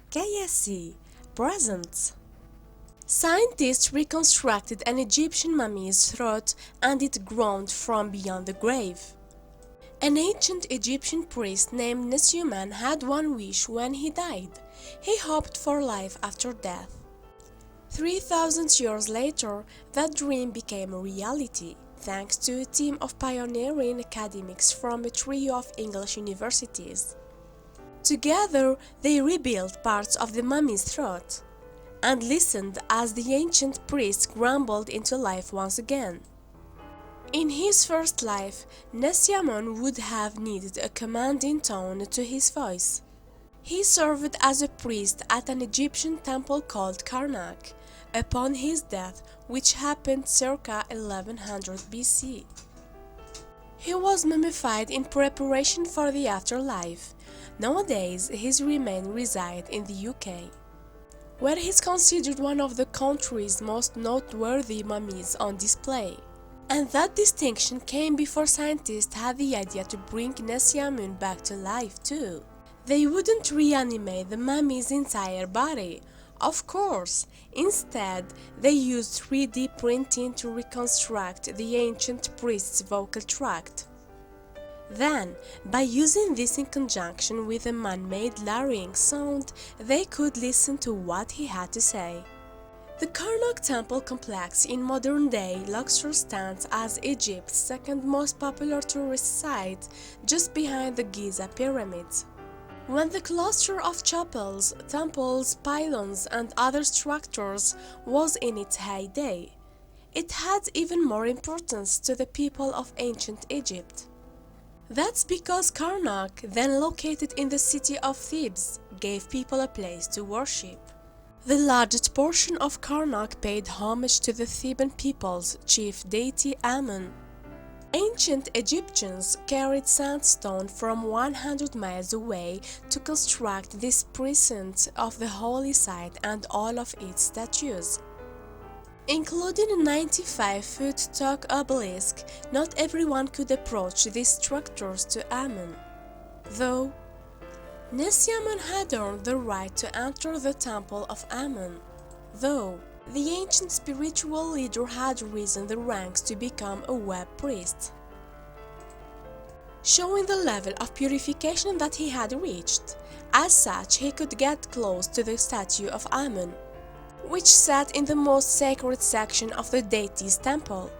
KSC presents. Scientists reconstructed an Egyptian mummy's throat and it groaned from beyond the grave. An ancient Egyptian priest named Nesyamun had one wish when he died. He hoped for life after death. 3,000 years later, that dream became a reality, thanks to a team of pioneering academics from a trio of English universities. Together, they rebuilt parts of the mummy's throat and listened as the ancient priest grumbled into life once again. In his first life, Nesyamun would have needed a commanding tone to his voice. He served as a priest at an Egyptian temple called Karnak upon his death, which happened circa 1100 BC. He was mummified in preparation for the afterlife. Nowadays, his remains reside in the UK, where he is considered one of the country's most noteworthy mummies on display. And that distinction came before scientists had the idea to bring Nesyamun back to life too. They wouldn't reanimate the mummy's entire body, of course. Instead, they used 3D printing to reconstruct the ancient priest's vocal tract. Then, by using this in conjunction with a man-made larynx sound, they could listen to what he had to say. The Karnak temple complex in modern-day Luxor stands as Egypt's second most popular tourist site, just behind the Giza pyramids. When the cluster of chapels, temples, pylons and other structures was in its heyday, it had even more importance to the people of ancient Egypt. That's because Karnak, then located in the city of Thebes, gave people a place to worship. The largest portion of Karnak paid homage to the Theban people's chief deity Amun. Ancient Egyptians carried sandstone from 100 miles away to construct this precinct of the holy site and all of its statues. Including a 95-foot tall obelisk, not everyone could approach these structures to Amun. Though, Nesyamun had earned the right to enter the temple of Amun. Though, the ancient spiritual leader had risen the ranks to become a web priest, showing the level of purification that he had reached. As such, he could get close to the statue of Amun, which sat in the most sacred section of the deity's temple.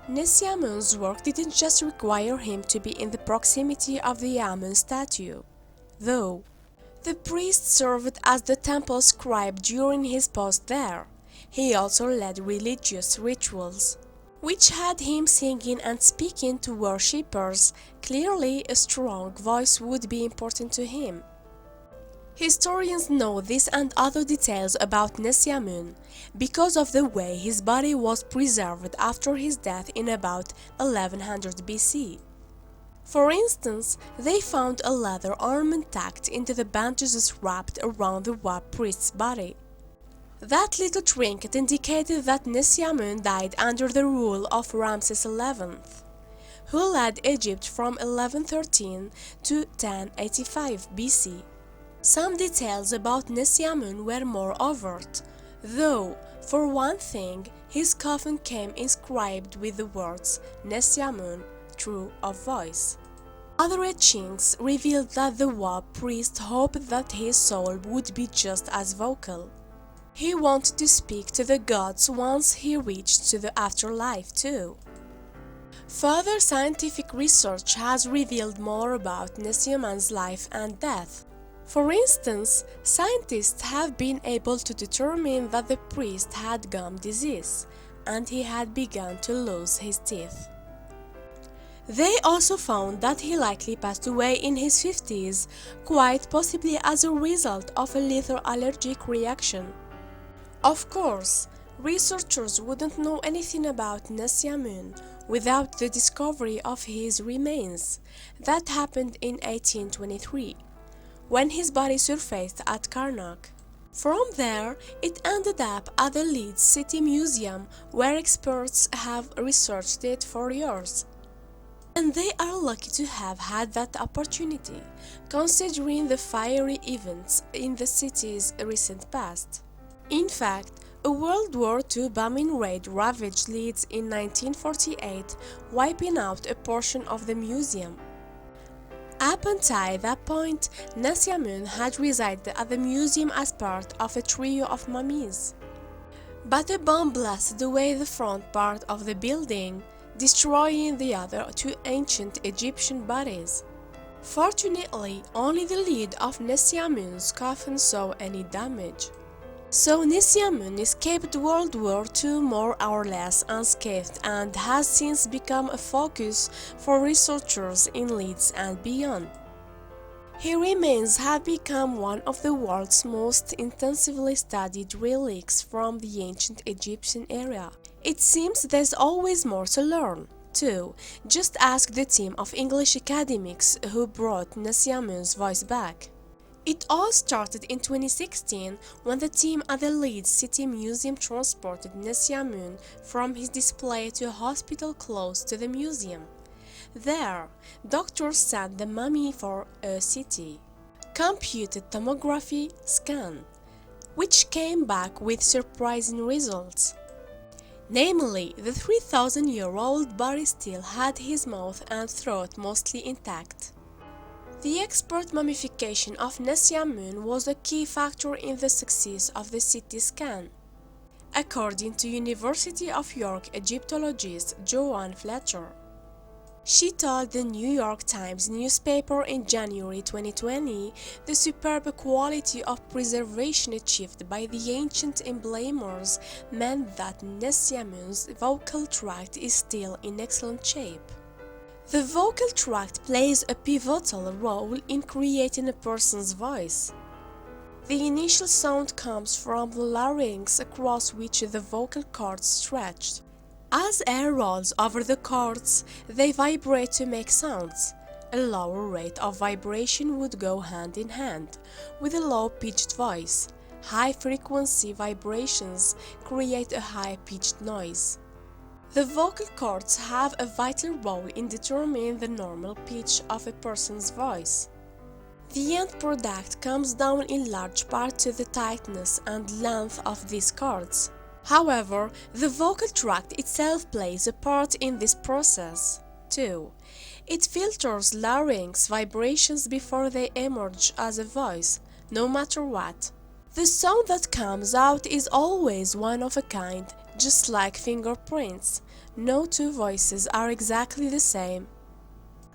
Nesyamun's work didn't just require him to be in the proximity of the Amun statue, though. The priest served as the temple scribe during his post there. He also led religious rituals, which had him singing and speaking to worshippers. Clearly, a strong voice would be important to him. Historians know this and other details about Nesyamun because of the way his body was preserved after his death in about 1100 BC. For instance, they found a leather ornament tucked into the bandages wrapped around the web priest's body. That little trinket indicated that Nesyamun died under the rule of Ramses XI, who led Egypt from 1113 to 1085 BC. Some details about Nesyamun were more overt, though, for one thing, his coffin came inscribed with the words Nesyamun, true of voice. Other etchings revealed that the web priest hoped that his soul would be just as vocal. He wanted to speak to the gods once he reached to the afterlife too. Further scientific research has revealed more about Nesyamun's life and death. For instance, scientists have been able to determine that the priest had gum disease, and he had begun to lose his teeth. They also found that he likely passed away in his 50s, quite possibly as a result of a lethal allergic reaction. Of course, researchers wouldn't know anything about Nesyamun without the discovery of his remains. That happened in 1823, when his body surfaced at Karnak. From there, it ended up at the Leeds City Museum, where experts have researched it for years. And they are lucky to have had that opportunity, considering the fiery events in the city's recent past. In fact, a World War II bombing raid ravaged Leeds in 1948, wiping out a portion of the museum. Up until that point, Nesyamun had resided at the museum as part of a trio of mummies. But a bomb blasted away the front part of the building, destroying the other two ancient Egyptian bodies. Fortunately, only the lid of Nesyamun's coffin saw any damage. So Nesyamun escaped World War II more or less unscathed and has since become a focus for researchers in Leeds and beyond. His remains have become one of the world's most intensively studied relics from the ancient Egyptian era. It seems there's always more to learn, too. Just ask the team of English academics who brought Nesyamun's voice back. It all started in 2016 when the team at the Leeds City Museum transported Nesyamun from his display to a hospital close to the museum. There, doctors sent the mummy for a CT, computed tomography scan, which came back with surprising results. Namely, the 3,000-year-old body still had his mouth and throat mostly intact. The expert mummification of Nesyamun was a key factor in the success of the CT scan, according to University of York Egyptologist Joanne Fletcher. She told the New York Times newspaper in January 2020 the superb quality of preservation achieved by the ancient emblemers meant that Nesyamun's vocal tract is still in excellent shape. The vocal tract plays a pivotal role in creating a person's voice. The initial sound comes from the larynx across which the vocal cords stretch. As air rolls over the cords, they vibrate to make sounds. A lower rate of vibration would go hand in hand with a low-pitched voice. High-frequency vibrations create a high-pitched noise. The vocal cords have a vital role in determining the normal pitch of a person's voice. The end product comes down in large part to the tightness and length of these cords. However, the vocal tract itself plays a part in this process, too. It filters larynx vibrations before they emerge as a voice, no matter what. The sound that comes out is always one of a kind, just like fingerprints. No two voices are exactly the same.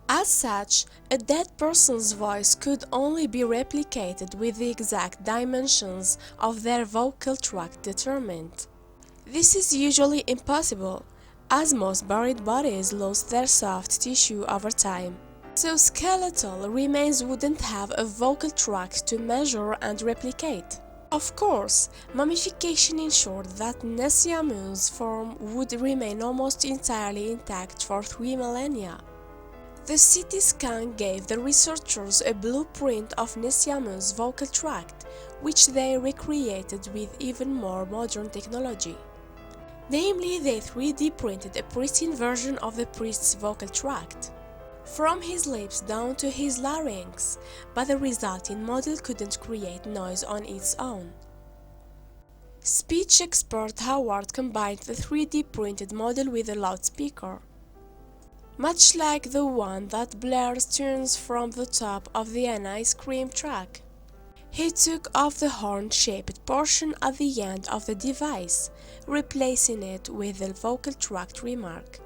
As such, a dead person's voice could only be replicated with the exact dimensions of their vocal tract determined. This is usually impossible, as most buried bodies lose their soft tissue over time. So skeletal remains wouldn't have a vocal tract to measure and replicate. Of course, mummification ensured that Nesyamun's form would remain almost entirely intact for 3 millennia. The CT scan gave the researchers a blueprint of Nesyamun's vocal tract, which they recreated with even more modern technology. Namely, they 3D printed a pristine version of the priest's vocal tract, from his lips down to his larynx, but the resulting model couldn't create noise on its own. Speech expert Howard combined the 3D printed model with a loudspeaker, much like the one that blares tunes from the top of the An Ice Cream truck. He took off the horn-shaped portion at the end of the device, replacing it with the vocal tract remark.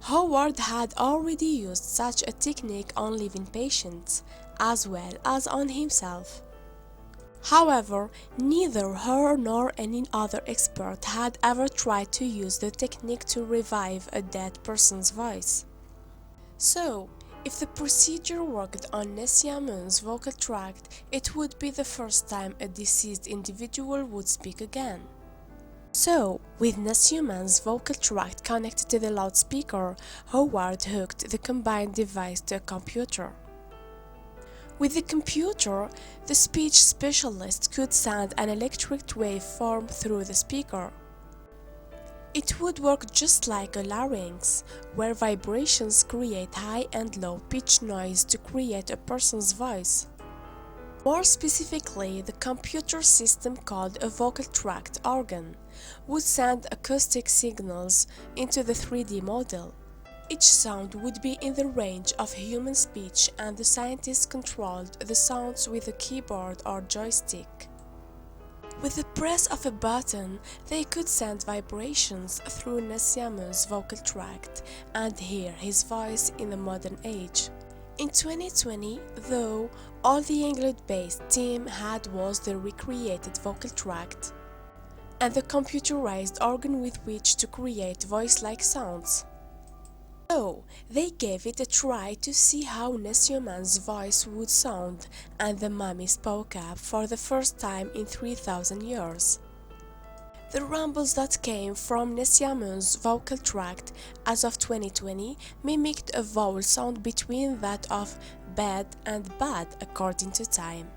Howard had already used such a technique on living patients, as well as on himself. However, neither her nor any other expert had ever tried to use the technique to revive a dead person's voice. So, if the procedure worked on Nesyamun's vocal tract, it would be the first time a deceased individual would speak again. So, with Nesyamun's vocal tract connected to the loudspeaker, Howard hooked the combined device to a computer. With the computer, the speech specialist could send an electric wave form through the speaker. It would work just like a larynx, where vibrations create high and low pitch noise to create a person's voice. More specifically, the computer system called a vocal tract organ would send acoustic signals into the 3D model. Each sound would be in the range of human speech, and the scientists controlled the sounds with a keyboard or joystick. With the press of a button, they could send vibrations through Nesyamun's vocal tract and hear his voice in the modern age. In 2020, though, all the England-based team had was the recreated vocal tract and the computerized organ with which to create voice-like sounds. So, they gave it a try to see how Nesyamun's voice would sound, and the mummy spoke up for the first time in 3000 years. The rumbles that came from Nesyamun's vocal tract as of 2020 mimicked a vowel sound between that of bad and bad according to Time.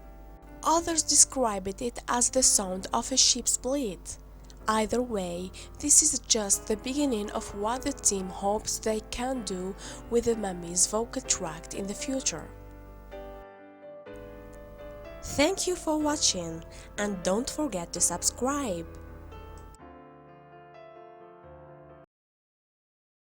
Others described it as the sound of a sheep's bleat. Either way, this is just the beginning of what the team hopes they can do with the mummy's vocal tract in the future. Thank you for watching, and don't forget to subscribe.